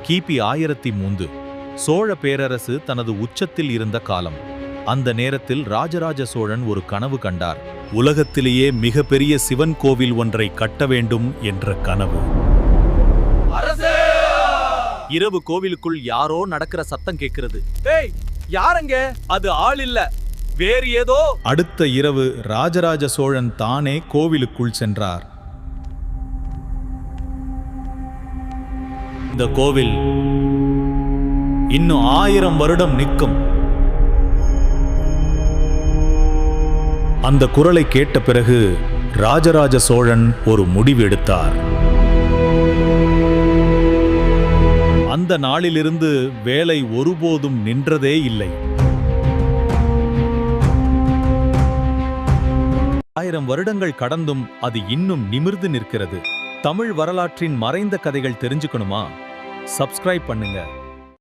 கிபி 1003 சோழ பேரரசு தனது உச்சத்தில் இருந்த காலம். அந்த நேரத்தில் ராஜராஜ சோழன் ஒரு கனவு கண்டார். உலகத்திலேயே மிகப்பெரிய சிவன் கோவில் ஒன்றை கட்ட வேண்டும் என்ற கனவு. இரவு கோவிலுக்குள் யாரோ நடக்கிற சத்தம் கேட்கிறது. ஏய், யாரங்க? அது ஆள் இல்ல, வேறு ஏதோ. அடுத்த இரவு ராஜராஜ சோழன் தானே கோவிலுக்குள் சென்றார். இந்த கோவில் இன்னும் 1000 வருடம் நிற்கும். அந்த குரலை கேட்ட பிறகு ராஜராஜ சோழன் ஒரு முடிவு எடுத்தார். அந்த நாளிலிருந்து வேலை ஒருபோதும் நின்றதே இல்லை. 1000 வருடங்கள் கடந்தும் அது இன்னும் நிமிர்ந்து நிற்கிறது. தமிழ் வரலாற்றின் மறைந்த கதைகள் தெரிஞ்சுக்கணுமா? சப்ஸ்கிரைப் பண்ணுங்க.